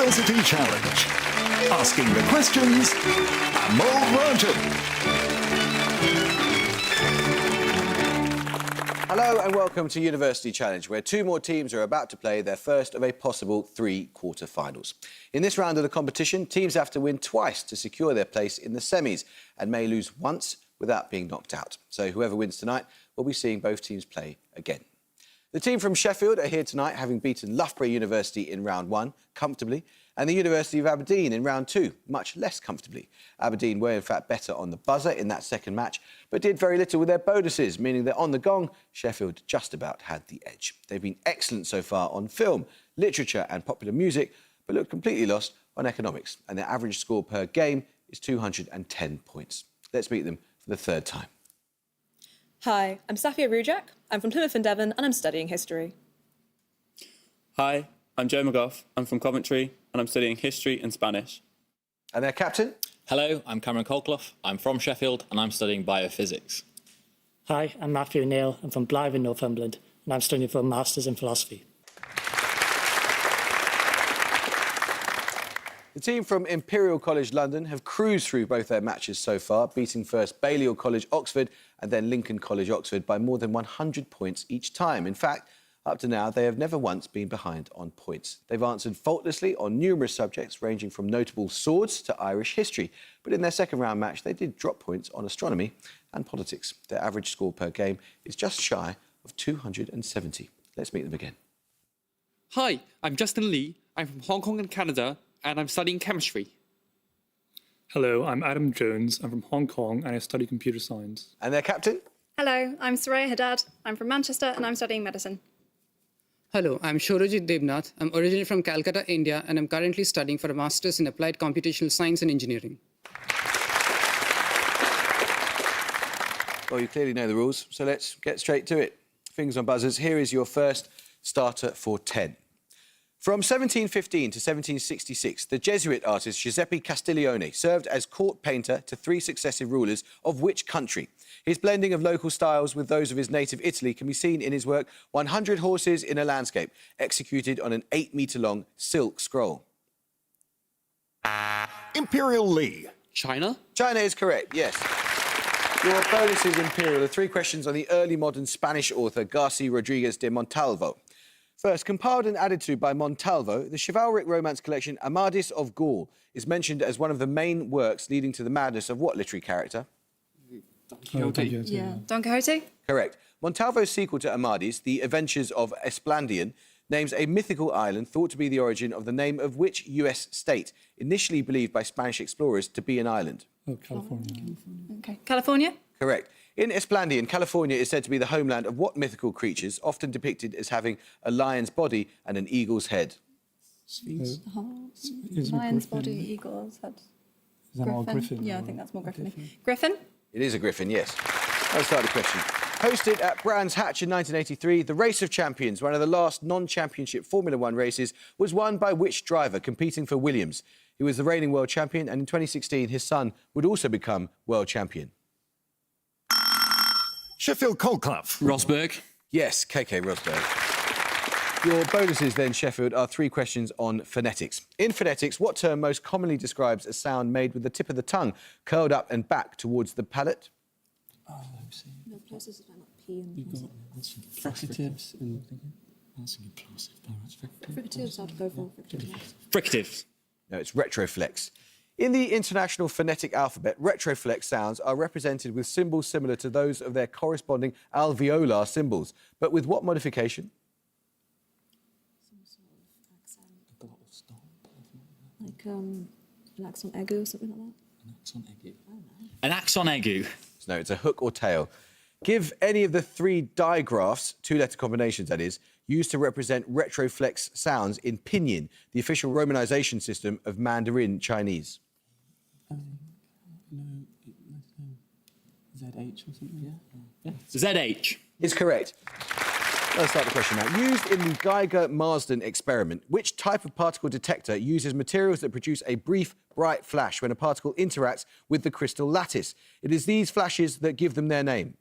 University Challenge. Asking the questions, Amol Rajan. Hello and welcome to University Challenge, where two more teams are about to play their first of a possible 3 quarter-finals. In this round of the competition, teams have to win twice to secure their place in the semis and may lose once without being knocked out. So whoever wins tonight will be seeing both teams play again. The team from Sheffield are here tonight, having beaten Loughborough University in round 1 comfortably, and the University of Aberdeen in round 2 much less comfortably. Aberdeen were in fact better on the buzzer in that second match, but did very little with their bonuses, meaning that on the gong, Sheffield just about had the edge. They've been excellent so far on film, literature and popular music, but look completely lost on economics, and their average score per game is 210 points. Let's meet them for the third time. Hi, I'm Safia Rujak. I'm from Plymouth in Devon and I'm studying history. Hi, I'm Joe McGough. I'm from Coventry and I'm studying history and Spanish. And their captain? Hello, I'm Cameron Colclough. I'm from Sheffield and I'm studying biophysics. Hi, I'm Matthew Neal. I'm from Blythe in Northumberland and I'm studying for a Masters in Philosophy. The team from Imperial College London have cruised through both their matches so far, beating first Balliol College Oxford and then Lincoln College Oxford by more than 100 points each time. In fact, up to now, they have never once been behind on points. They've answered faultlessly on numerous subjects, ranging from notable swords to Irish history. But in their second round match, they did drop points on astronomy and politics. Their average score per game is just shy of 270. Let's meet them again. Hi, I'm Justin Lee. I'm from Hong Kong and Canada, and I'm studying chemistry. Hello, I'm Adam Jones. I'm from Hong Kong and I study computer science. And their captain? Hello, I'm Soraya Haddad. I'm from Manchester and I'm studying medicine. Hello, I'm Shorojit Devnath. I'm originally from Calcutta, India, and I'm currently studying for a Masters in Applied Computational Science and Engineering. Well, you clearly know the rules, so let's get straight to it. Fingers on buzzers. Here is your first starter for 10. From 1715 to 1766, the Jesuit artist Giuseppe Castiglione served as court painter to 3 successive rulers of which country? His blending of local styles with those of his native Italy can be seen in his work 100 Horses in a Landscape, executed on an 8-metre-long silk scroll. Imperial Lee. China? China is correct, yes. Your bonus is Imperial. The 3 questions on the early modern Spanish author Garcia Rodriguez de Montalvo. First, compiled and added to by Montalvo, the chivalric romance collection Amadis of Gaul is mentioned as one of the main works leading to the madness of what literary character? Don Quixote. Yeah. Don Quixote? Correct. Montalvo's sequel to Amadis, The Adventures of Esplandian, names a mythical island thought to be the origin of the name of which US state, initially believed by Spanish explorers to be an island? Oh, California. Okay. California? Correct. In Esplandian, California is said to be the homeland of what mythical creatures, often depicted as having a lion's body and an eagle's head? Sphinx. Lion's body, eagle's head. Is that more Griffin? Yeah, I think that's more Griffin. Griffin? It is a griffin, yes. I'll start the question. Hosted at Brands Hatch in 1983, the Race of Champions, one of the last non-championship Formula One races, was won by which driver competing for Williams? He was the reigning world champion, and in 2016, his son would also become world champion. Sheffield Colclough. Rosberg. Yes, KK Rosberg. Your bonuses then, Sheffield, are 3 questions on phonetics. In phonetics, what term most commonly describes a sound made with the tip of the tongue curled up and back towards the palate? Oh, let me see. The places like P and Fricatives and... fricatives. I'd go for fricatives. Fricatives. No, it's retroflex. In the International Phonetic Alphabet, retroflex sounds are represented with symbols similar to those of their corresponding alveolar symbols, but with what modification? Some sort of accent. Like an accent aigu or something like that. An axon aigu. Oh, no. An axon aigu. No, it's a hook or tail. Give any of the 3 digraphs, 2-letter combinations that is, used to represent retroflex sounds in pinyin, the official romanization system of Mandarin Chinese. ZH or something, yeah? ZH. Is correct. Let's start the question now. Used in the Geiger-Marsden experiment, which type of particle detector uses materials that produce a brief, bright flash when a particle interacts with the crystal lattice? It is these flashes that give them their name.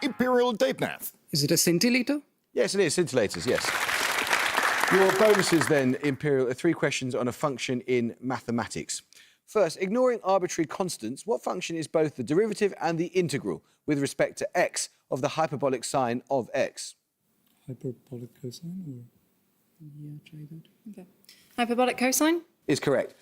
Imperial Devnath. Is it a scintillator? Yes, it is. Scintillators, yes. Your bonuses then, Imperial, are 3 questions on a function in mathematics. First, ignoring arbitrary constants, what function is both the derivative and the integral with respect to x of the hyperbolic sine of x? Hyperbolic cosine or? Yeah, try that. Okay. Hyperbolic cosine? Is correct.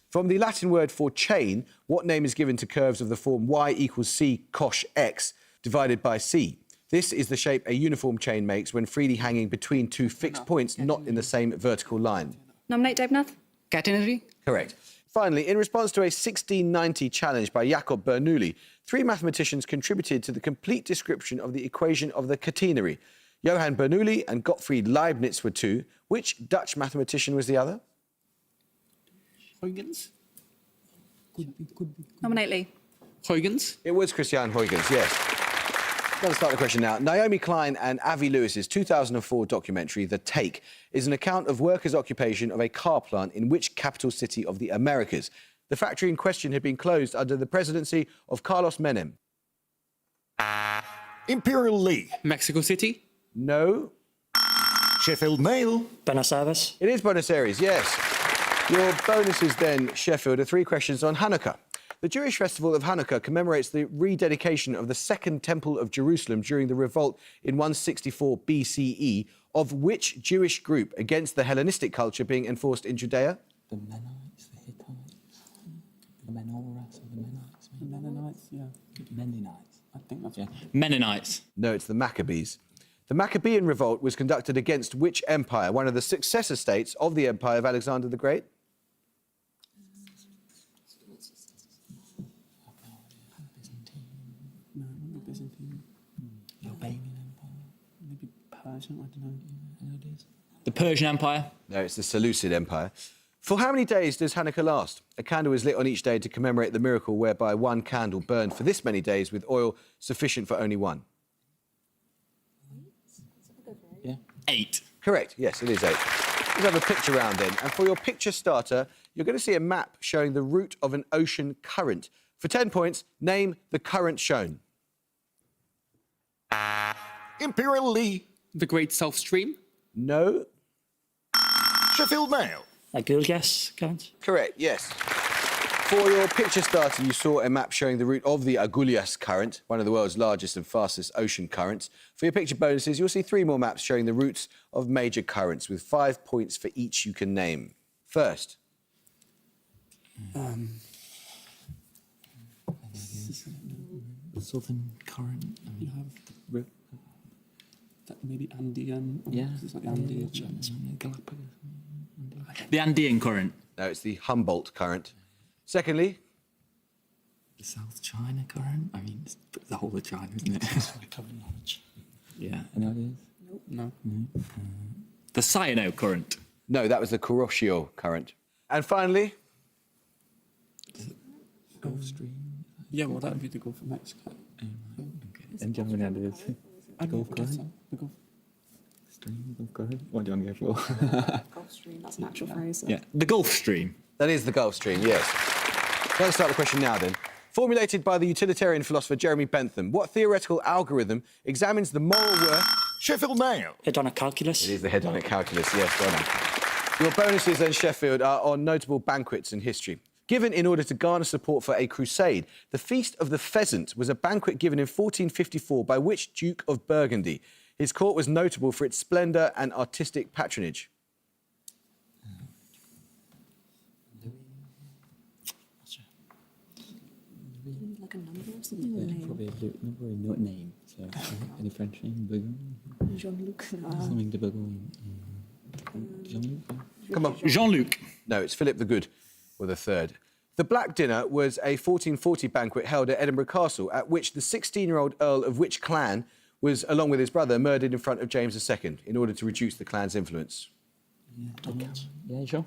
From the Latin word for chain, what name is given to curves of the form y equals c cosh x divided by c? This is the shape a uniform chain makes when freely hanging between 2 fixed points not in the same vertical line. Nominate Debnath? Catenary? Correct. Finally, in response to a 1690 challenge by Jacob Bernoulli, 3 mathematicians contributed to the complete description of the equation of the catenary. Johann Bernoulli and Gottfried Leibniz were 2. Which Dutch mathematician was the other? Huygens? Could be. Nominate Lee. Huygens? It was Christian Huygens, yes. Let's start the question now. Naomi Klein and Avi Lewis's 2004 documentary, The Take, is an account of workers' occupation of a car plant in which capital city of the Americas? The factory in question had been closed under the presidency of Carlos Menem. Imperial Lee. Mexico City? No. Sheffield Mail. Buenos Aires. It is Buenos Aires, yes. Your bonuses then, Sheffield, are 3 questions on Hanukkah. The Jewish festival of Hanukkah commemorates the rededication of the Second Temple of Jerusalem during the revolt in 164 BCE of which Jewish group against the Hellenistic culture being enforced in Judea? The Mennonites, the Hittites, the Menoras, the Mennonites. The Mennonites, yeah. Mennonites. I think that's Yeah. Mennonites. No, it's the Maccabees. The Maccabean revolt was conducted against which empire, one of the successor states of the empire of Alexander the Great? no, not the Byzantine. Albanian Empire. Maybe Persian, I don't know. The Persian Empire. No, it's the Seleucid Empire. For how many days does Hanukkah last? A candle is lit on each day to commemorate the miracle whereby one candle burned for this many days with oil sufficient for only one. Yeah. 8. Correct, yes, it is 8. Let's have a picture round then. And for your picture starter, you're going to see a map showing the route of an ocean current. For 10 points, name the current shown. Imperial Lee. The Great South Stream? No. Sheffield Mail. A good guess, count. Correct, yes. For your picture starter, you saw a map showing the route of the Agulhas current, one of the world's largest and fastest ocean currents. For your picture bonuses, you'll see 3 more maps showing the routes of major currents, with 5 points for each you can name. First. The Southern Current. You have that maybe Andean. Yeah. It's like the Andean. Galapagos. The Andean Current. No, it's the Humboldt current. Secondly. The South China Current. I mean, it's the whole of China, isn't it? Yeah. Any ideas? No. The Cyano Current. No, that was the Kuroshio current. And finally. Gulf Stream. Yeah, well, that would be the Gulf of Mexico. Okay. And do you have any ideas? Gulf Current? The Gulf. Stream, Gulf Current? What do you want to go for? Gulf Stream, that's an actual phrase. Yeah. The Gulf Stream. That is the Gulf Stream, yes. Let's start the question now, then. Formulated by the utilitarian philosopher Jeremy Bentham, what theoretical algorithm examines the moral worth... Sheffield Mail. Hedonic calculus. It is the hedonic calculus, yes, well done. Your bonuses then, Sheffield, are on notable banquets in history. Given in order to garner support for a crusade, the Feast of the Pheasant was a banquet given in 1454 by which Duke of Burgundy? His court was notable for its splendour and artistic patronage. Like a number or something? Or a name? Probably not a name. So, any French name? Bougon? Jean-Luc. Something de Bougon. Jean-Luc? Come on. Jean-Luc. No, it's Philip the Good, or the Third. The Black Dinner was a 1440 banquet held at Edinburgh Castle, at which the 16-year-old Earl of which clan was, along with his brother, murdered in front of James II in order to reduce the clan's influence. Yeah, you sure?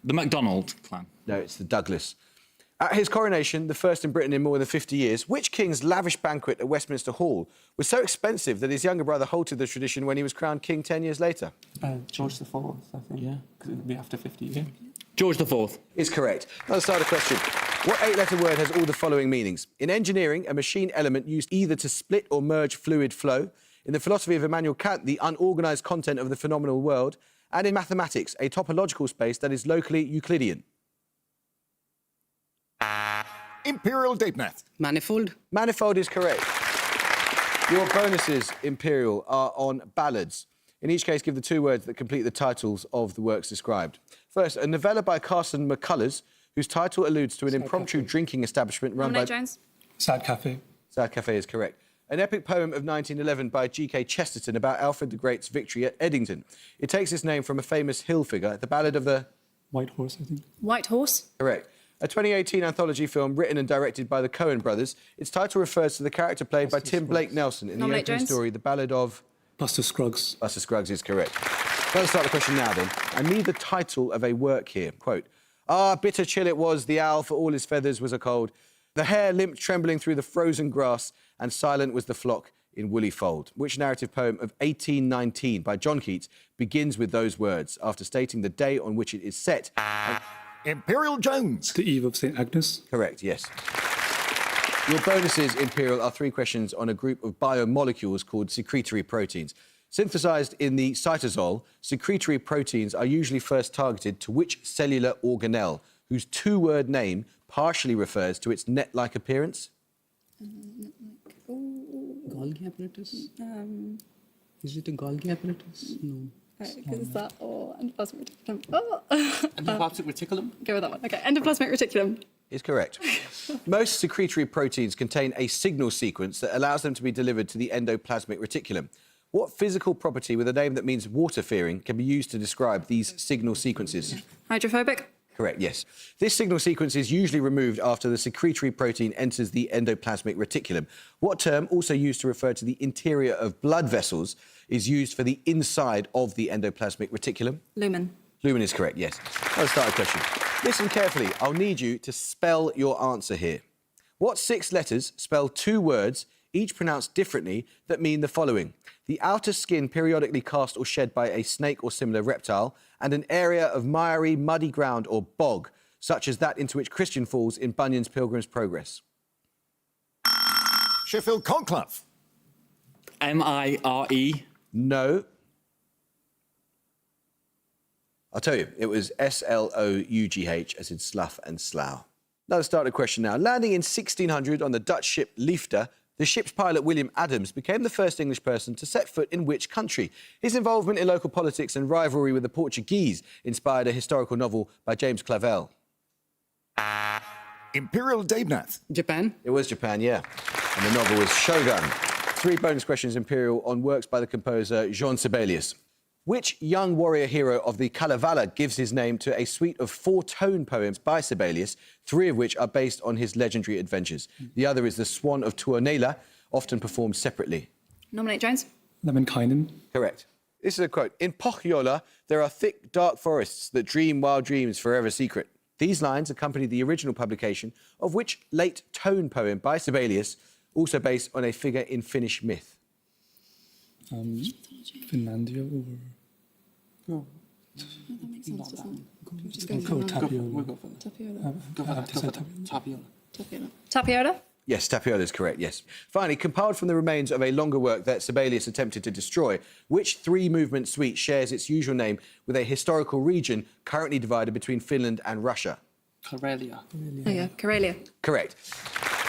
The MacDonald clan. No, it's the Douglas. At his coronation, the first in Britain in more than 50 years, which king's lavish banquet at Westminster Hall was so expensive that his younger brother halted the tradition when he was crowned king 10 years later? George IV, I think. Yeah. Because it would be after 50 years. George IV. Is correct. Let's start a question. What 8-letter word has all the following meanings? In engineering, a machine element used either to split or merge fluid flow. In the philosophy of Immanuel Kant, the unorganised content of the phenomenal world. And in mathematics, a topological space that is locally Euclidean. Imperial Deep Math. Manifold. Manifold is correct. Your bonuses, Imperial, are on ballads. In each case, give the two words that complete the titles of the works described. First, a novella by Carson McCullers, whose title alludes to an impromptu drinking establishment run Nominate by... Jones. Sad Cafe. Sad Cafe is correct. An epic poem of 1911 by G.K. Chesterton about Alfred the Great's victory at Eddington. It takes its name from a famous hill figure, the Ballad of the... White Horse, I think. White Horse. Correct. A 2018 anthology film written and directed by the Coen brothers. Its title refers to the character played by Tim Blake Nelson in the Nominate opening Jones. story, The Ballad of... Buster Scruggs. Buster Scruggs is correct. Let's start the question now, then. I need the title of a work here. Quote, "Ah, bitter chill it was, the owl for all his feathers was a cold. The hare limped trembling through the frozen grass, and silent was the flock in woolly fold." Which narrative poem of 1819 by John Keats begins with those words after stating the day on which it is set? Imperial Jones. The Eve of St. Agnes. Correct, yes. Your bonuses, Imperial, are 3 questions on a group of biomolecules called secretory proteins. Synthesised in the cytosol, secretory proteins are usually first targeted to which cellular organelle, whose 2-word name partially refers to its net-like appearance? Golgi apparatus. Is it a Golgi apparatus? No. Is that or endoplasmic reticulum? Oh. Endoplasmic reticulum. Go with that one. Okay, endoplasmic reticulum. Is correct. Most secretory proteins contain a signal sequence that allows them to be delivered to the endoplasmic reticulum. What physical property with a name that means water-fearing can be used to describe these signal sequences? Hydrophobic. Correct, yes. This signal sequence is usually removed after the secretory protein enters the endoplasmic reticulum. What term, also used to refer to the interior of blood vessels, is used for the inside of the endoplasmic reticulum? Lumen. Lumen is correct, yes. Let's start the question. Listen carefully. I'll need you to spell your answer here. What 6 letters spell 2 words, each pronounced differently, that mean the following? The outer skin periodically cast or shed by a snake or similar reptile, and an area of miry, muddy ground or bog, such as that into which Christian falls in Bunyan's Pilgrim's Progress. Sheffield Conclave. M-I-R-E. No. I'll tell you, it was S-L-O-U-G-H, as in slough and slough. Now let's start the question now. Landing in 1600 on the Dutch ship Liefde, the ship's pilot, William Adams, became the first English person to set foot in which country? His involvement in local politics and rivalry with the Portuguese inspired a historical novel by James Clavell. Imperial Deep Math. Japan. It was Japan, yeah. And the novel was Shogun. 3 bonus questions, Imperial, on works by the composer Jean Sibelius. Which young warrior hero of the Kalevala gives his name to a suite of 4-tone poems by Sibelius, 3 of which are based on his legendary adventures? The other is the Swan of Tuonela, often performed separately. Nominate Jones. Lemminkainen. Correct. This is a quote. In Pohjola, there are thick, dark forests that dream wild dreams forever secret. These lines accompany the original publication of which late tone poem by Sibelius, also based on a figure in Finnish myth? Finlandia or... Oh, that makes sense, doesn't it? Just Go for Tapiola. We'll go for that. Tapiola. Go for that. Tapiola. Tapiola. Tapiola. Yes, Tapiola is correct, yes. Finally, compiled from the remains of a longer work that Sibelius attempted to destroy, which 3-movement suite shares its usual name with a historical region currently divided between Finland and Russia? Karelia. Oh yeah, Karelia. Correct.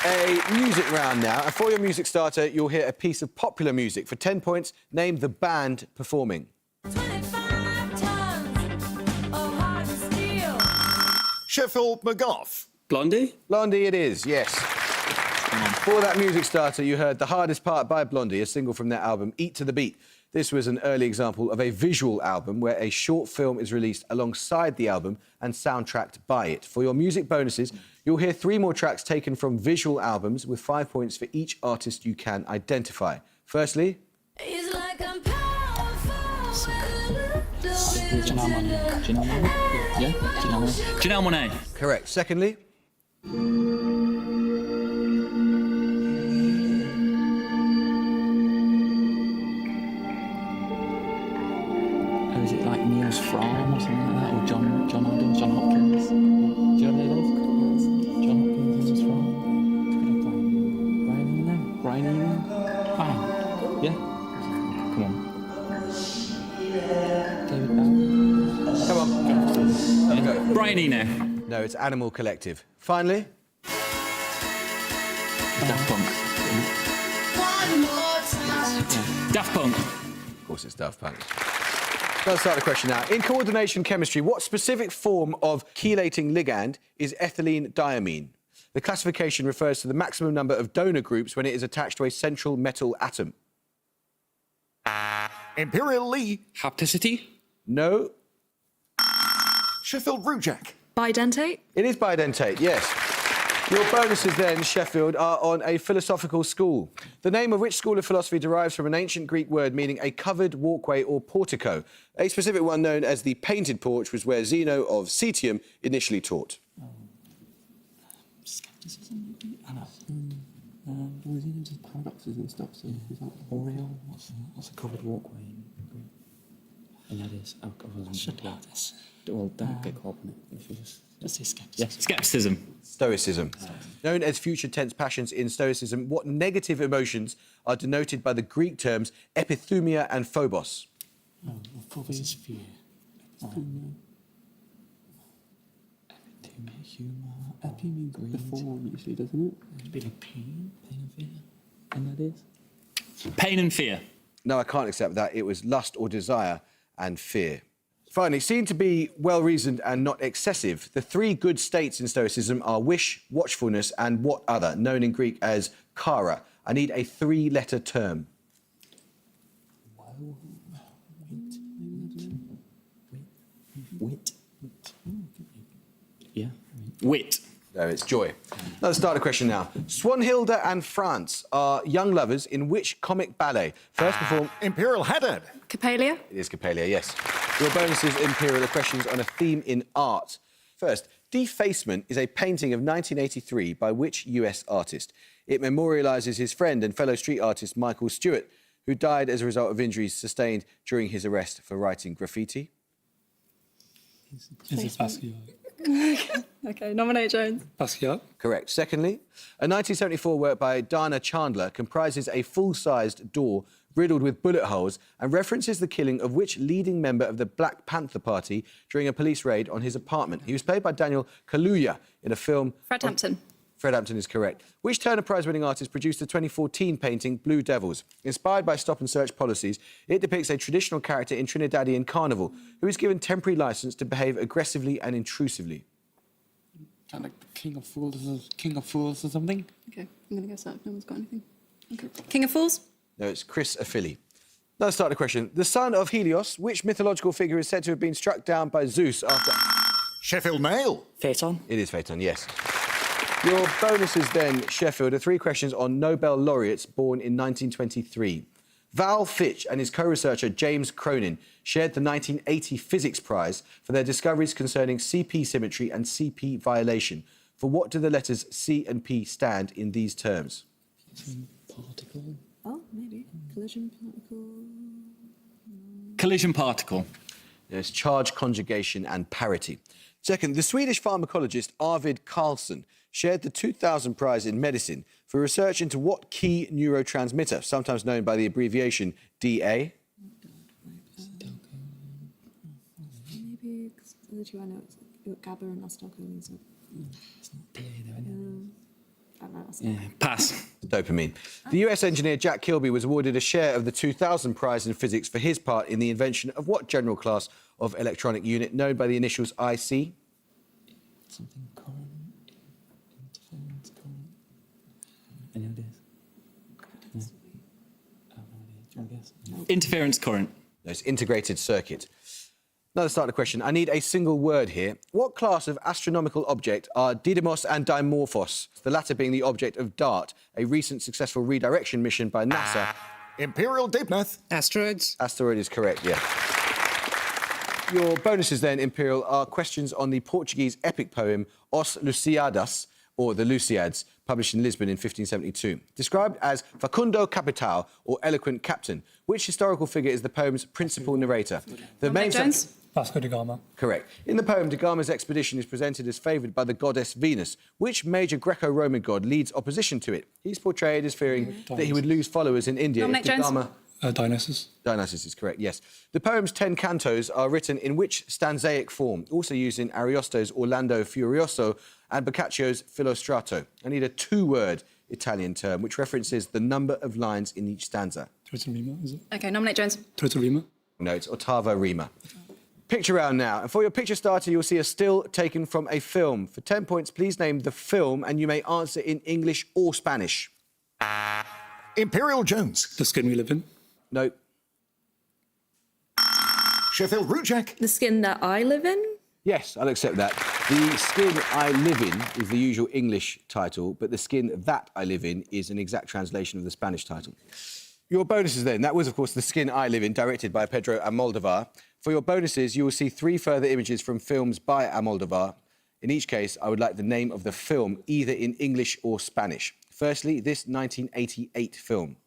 A music round now, and for your music starter, you'll hear a piece of popular music. For 10 points, name the band performing. 25 tons of hard steel. Sheffield McGough. Blondie? Blondie it is, yes. For that music starter, you heard The Hardest Part by Blondie, a single from their album Eat to the Beat. This was an early example of a visual album where a short film is released alongside the album and soundtracked by it. For your music bonuses, you'll hear 3 more tracks taken from visual albums with 5 points for each artist you can identify. Firstly... It's like I'm powerful. Janelle Monáe. Janelle Monáe? Yeah? Janelle Monáe. Janelle Monáe. Correct. Secondly... Is it like Niels Fromm or something like that? Or John Adams, John Hopkins? Do you know any of those? John Hopkins, Niels Fromm? Brian Eno? Brian? Yeah? Come on. David Bowie. Come on. Yeah. Go. Brian Eno. No, it's Animal Collective. Finally, Daft Punk. Daft Punk. of course, it's Daft Punk. Let's start the question now. In coordination chemistry, what specific form of chelating ligand is ethylene diamine? The classification refers to the maximum number of donor groups when it is attached to a central metal atom. Imperial Lee. Hapticity? No, Sheffield Rujak. Bidentate? it is bidentate, yes. Your bonuses then, Sheffield, are on a philosophical school. The name of which school of philosophy derives from an ancient Greek word meaning a covered walkway or portico. A specific one known as the painted porch was where Zeno of Citium initially taught. Skepticism, maybe? I know. Well, you know, just paradoxes and stuff, so is that Oreo? What's a covered walkway in Greek? And that is alcoholism. I should know this. Well, don't get caught on it. If you just say skepticism. Yeah. Skepticism. Stoicism. Known as future tense passions in Stoicism, what negative emotions are denoted by the Greek terms epithumia and phobos? Oh, well, phobos is fear. Epithumia, humour. Epi means greed. Before, usually, doesn't it? It'd be like pain and fear. And that is? Pain and fear. No, I can't accept that. It was lust or desire and fear. Finally, seen to be well-reasoned and not excessive, the three good states in Stoicism are wish, watchfulness, and what other, known in Greek as chara. I need a three-letter term. Well, wit. Yeah. Wit. No, it's joy. Let's start the question now. Swanhilda and France are young lovers in which comic ballet? First performed... Imperial Haddad. Capalia? It is Capalia, yes. Your bonuses, Imperial, are questions on a theme in art. First, Defacement is a painting of 1983 by which US artist? It memorialises his friend and fellow street artist Michael Stewart, who died as a result of injuries sustained during his arrest for writing graffiti. Is it Basquiat? Okay, nominate Jones. Basquiat. Correct. Secondly, a 1974 work by Dana Chandler comprises a full-sized door riddled with bullet holes and references the killing of which leading member of the Black Panther Party during a police raid on his apartment. He was played by Daniel Kaluuya in a film... Fred Hampton. Fred Hampton is correct. Which Turner Prize-winning artist produced the 2014 painting Blue Devils? Inspired by stop-and-search policies, it depicts a traditional character in Trinidadian carnival who is given temporary licence to behave aggressively and intrusively. Kind of like the King of Fools or something? Okay, I'm going to guess that if no one's got anything. Okay. King of Fools? No, it's Chris Afili. Now let's start the question. The son of Helios, which mythological figure is said to have been struck down by Zeus after... Sheffield Nail. Phaeton? It is Phaeton, yes. Your bonuses then, Sheffield, are three questions on Nobel laureates born in 1923. Val Fitch and his co-researcher James Cronin shared the 1980 Physics Prize for their discoveries concerning CP symmetry and CP violation. For what do the letters C and P stand in these terms? Particle. Oh, maybe. Collision particle. Collision particle. There's charge conjugation and parity. Second, the Swedish pharmacologist Arvid Carlsson shared the 2000 prize in medicine for research into what key neurotransmitter, sometimes known by the abbreviation DA? Maybe, because the other two I know, it's like GABA and acetylcholine, so... It's not DA though, is I don't know. That's Yeah. Pass. Dopamine. The US engineer Jack Kilby was awarded a share of the 2000 prize in physics for his part in the invention of what general class of electronic unit known by the initials IC? something current, interference current. Any ideas? No. I have no idea. Do you want to guess? No. Interference current. No, it's integrated circuit. Now let's start the question. I need a single word here. What class of astronomical object are Didymos and Dimorphos, the latter being the object of DART, a recent successful redirection mission by NASA? Imperial Deepnath. Asteroids? Asteroid is correct, yeah. Your bonuses then, Imperial, are questions on the Portuguese epic poem Os Lusíadas, or the Lusiads, published in Lisbon in 1572. Described as Facundo Capital, or eloquent captain, which historical figure is the poem's principal narrator? The main Jones? Vasco da Gama. Correct. In the poem, da Gama's expedition is presented as favoured by the goddess Venus. Which major Greco-Roman god leads opposition to it? He's portrayed as fearing that he would lose followers in India if Nominate da Jones. Gama... Dionysus. Dionysus is correct, yes. The poem's 10 cantos are written in which stanzaic form, also used in Ariosto's Orlando Furioso and Boccaccio's Filostrato? I need a two-word Italian term which references the number of lines in each stanza. Terza rima, is it? Okay, nominate Jones. Terza rima. No, it's ottava rima. Picture round now. And for your picture starter, you'll see a still taken from a film. For 10 points, please name the film, and you may answer in English or Spanish. Imperial Jones. The Skin We Live In. No. Sheffield Rujak. The Skin That I Live In? Yes, I'll accept that. The Skin I Live In is the usual English title, but The Skin That I Live In is an exact translation of the Spanish title. Your bonuses then. That was, of course, The Skin I Live In, directed by Pedro Almodóvar. For your bonuses, you will see 3 further images from films by Almodóvar. In each case, I would like the name of the film, either in English or Spanish. Firstly, this 1988 film.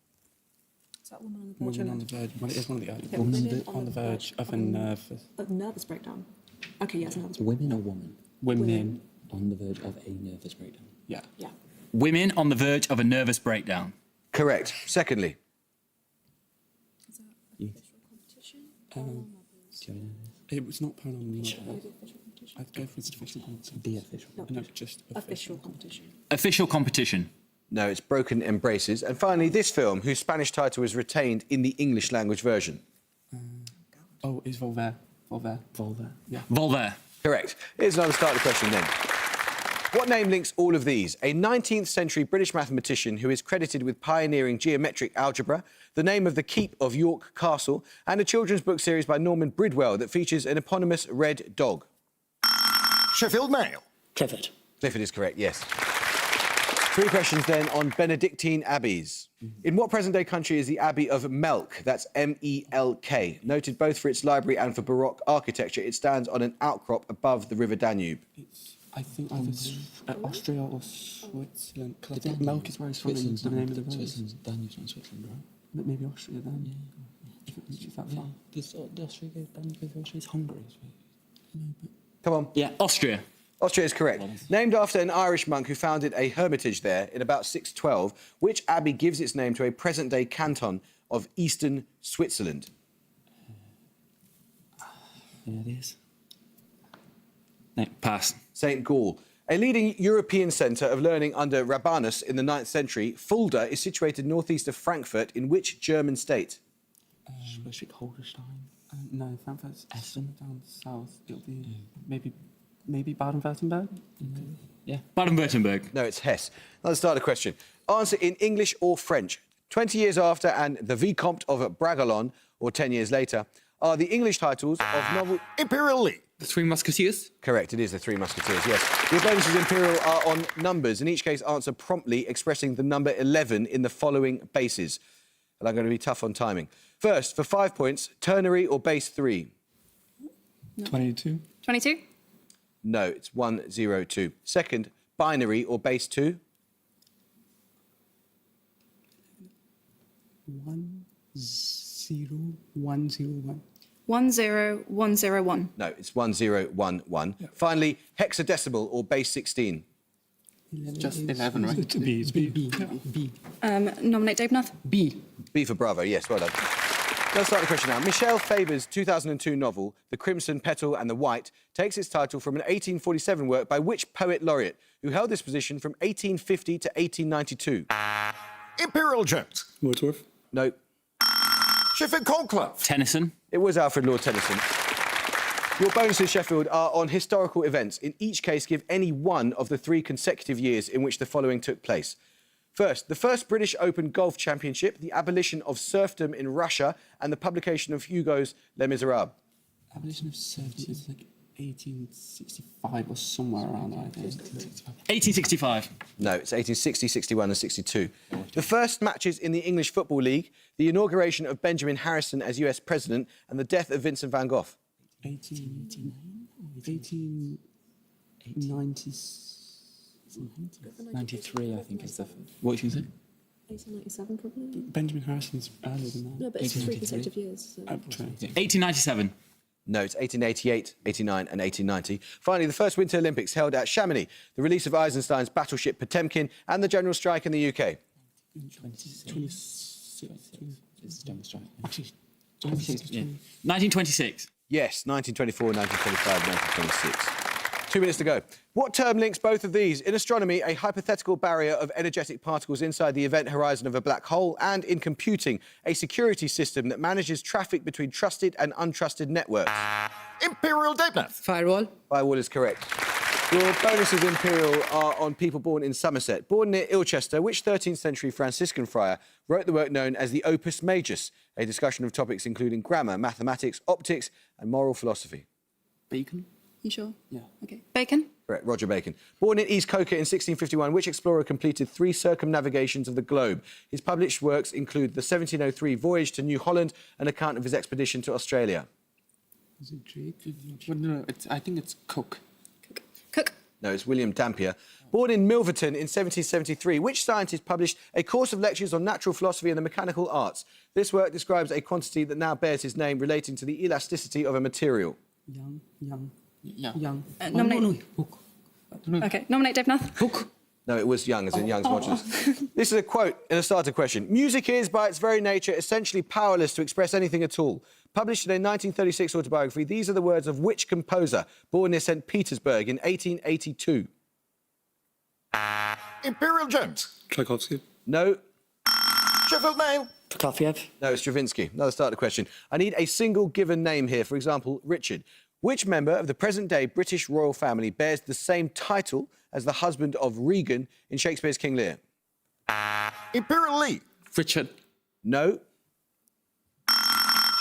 Is that Woman on the Verge? Women on the Verge. Well, it is one of the early Yeah, ones. Women On the Verge of a Nervous... A nervous breakdown. Okay, yes, nervous breakdown. Women or woman? Women. On the verge of a nervous breakdown. Yeah. Yeah. Women on the verge of a nervous breakdown. Correct. Secondly. Is that a visual competition? It was not paranormal. Official competition? I'd go for its official competition. The official. No, just official competition. Official competition. No, it's Broken Embraces. And finally, this film, whose Spanish title is retained in the English language version. It's Voltaire. Voltaire. Yeah. Voltaire. Correct. Here's another start of the question then. What name links all of these? A 19th century British mathematician who is credited with pioneering geometric algebra, the name of the keep of York Castle, and a children's book series by Norman Bridwell that features an eponymous red dog. Sheffield Mail. Clifford. Clifford is correct, yes. 3 questions then on Benedictine abbeys. In what present-day country is the Abbey of Melk, that's M-E-L-K, noted both for its library and for Baroque architecture? It stands on an outcrop above the River Danube. I think either Austria or Switzerland. Because I think Melk is where it's from. Switzerland's the name of the road. Switzerland's Danube's not Switzerland, right? But maybe Austria then. Yeah. If it's that far. Does Austria go Danube over Austria? It's Hungary. Come on. Yeah, Austria. Austria is correct. Named after an Irish monk who founded a hermitage there in about 612, which abbey gives its name to a present-day canton of eastern Switzerland? Yeah, it is. No, pass. St. Gall. A leading European centre of learning under Rabanus in the 9th century, Fulda is situated northeast of Frankfurt in which German state? Schleswig-Holstein. No, Frankfurt's Essen down south. It'll be maybe Baden-Württemberg? Yeah. Baden-Württemberg. No, it's Hesse. Let's start the question. Answer in English or French. 20 years after and The Vicomte of Bragelonne, or 10 years later, are the English titles of novel... Imperial Lee. The Three Musketeers? Correct, it is The Three Musketeers, yes. Your bonuses, Imperial, are on numbers. In each case, answer promptly, expressing the number 11 in the following bases. And I'm going to be tough on timing. First, for 5 points, ternary or base 3? No. 22. 22? No, it's 102. Second, binary or base 2? 10101. 10101. No, it's 1011. Yeah. Finally, hexadecimal or base 16? Just 11, right? It's B. It's B. B. Nominate Dave Nuth. B. B for Bravo, yes, well done. Let's start the question now. Michelle Faber's 2002 novel, The Crimson Petal and the White, takes its title from an 1847 work by which poet laureate, who held this position from 1850 to 1892? Imperial Jones. Wordsworth. No. Sheffield Conclave. Tennyson. It was Alfred Lord Tennyson. Your bonuses, Sheffield, are on historical events. In each case, give any one of the 3 consecutive years in which the following took place. First, the first British Open Golf Championship, the abolition of serfdom in Russia, and the publication of Hugo's Les Miserables. Abolition of serfdom is like 1865 or somewhere around there, I think. 1865. No, it's 1860, 61 and 62. The first matches in the English Football League, the inauguration of Benjamin Harrison as US President, and the death of Vincent van Gogh. 1893, I think, is the... What did you say? 1897, probably? Benjamin Harrison's earlier than that. No, but it's 3 consecutive years. So. 1897. No, it's 1888, 89 and 1890. Finally, the first Winter Olympics held at Chamonix, the release of Eisenstein's battleship Potemkin and the general strike in the UK. It's demonstrate. 1926. Yes, 1924, 1925, 1926. 2 minutes to go. What term links both of these? In astronomy, a hypothetical barrier of energetic particles inside the event horizon of a black hole, and in computing, a security system that manages traffic between trusted and untrusted networks. Imperial date. Firewall. Firewall is correct. Your bonuses, Imperial, are on people born in Somerset. Born near Ilchester, which 13th century Franciscan friar wrote the work known as the Opus Majus, a discussion of topics including grammar, mathematics, optics and moral philosophy? Bacon? You sure? Yeah. Okay. Bacon? Correct, Roger Bacon. Born in East Coker in 1651, which explorer completed 3 circumnavigations of the globe? His published works include the 1703 voyage to New Holland, an account of his expedition to Australia. Is it Drake? No, I think it's Cook. Cook. No, it's William Dampier. Born in Milverton in 1773, which scientist published a course of lectures on natural philosophy and the mechanical arts? This work describes a quantity that now bears his name relating to the elasticity of a material. Young. Nominate. Hook. Okay. Nominate Dave Nath. Hook. No, it was Young, as in Young's modulus. This is a quote in a starter question. Music is, by its very nature, essentially powerless to express anything at all. Published in a 1936 autobiography, these are the words of which composer, born near St. Petersburg in 1882? Imperial Jones. Tchaikovsky. No. Sheffield Mail. Prokofiev. No, it's Stravinsky. Another starter question. I need a single given name here. For example, Richard. Which member of the present-day British royal family bears the same title as the husband of Regan in Shakespeare's King Lear? Imperial Lee. Richard. No.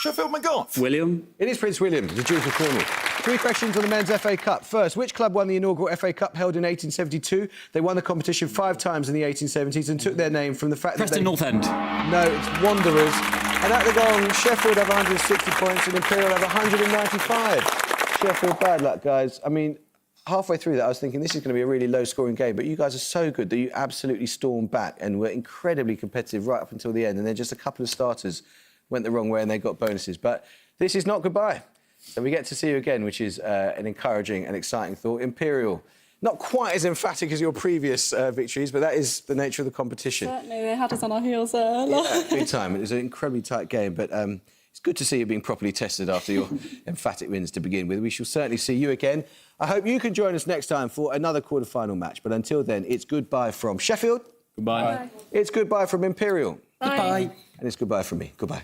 Sheffield McGough. William. It is Prince William, the Duke of Cornwall. 3 questions on the men's FA Cup. First, which club won the inaugural FA Cup held in 1872? They won the competition 5 times in the 1870s and took their name from the fact Preston that North End. No, it's Wanderers. And at the gong, Sheffield have 160 points and Imperial have 195. Sheffield, bad luck, guys. I mean, halfway through that, I was thinking this is going to be a really low-scoring game, but you guys are so good that you absolutely stormed back and were incredibly competitive right up until the end, and then just a couple of starters went the wrong way and they got bonuses. But this is not goodbye. So we get to see you again, which is an encouraging and exciting thought. Imperial, not quite as emphatic as your previous victories, but that is the nature of the competition. Certainly, they had us on our heels there. Yeah, big time. It was an incredibly tight game, but it's good to see you being properly tested after your emphatic wins to begin with. We shall certainly see you again. I hope you can join us next time for another quarter-final match. But until then, it's goodbye from Sheffield. Goodbye. Bye. It's goodbye from Imperial. Bye. And it's goodbye from me. Goodbye.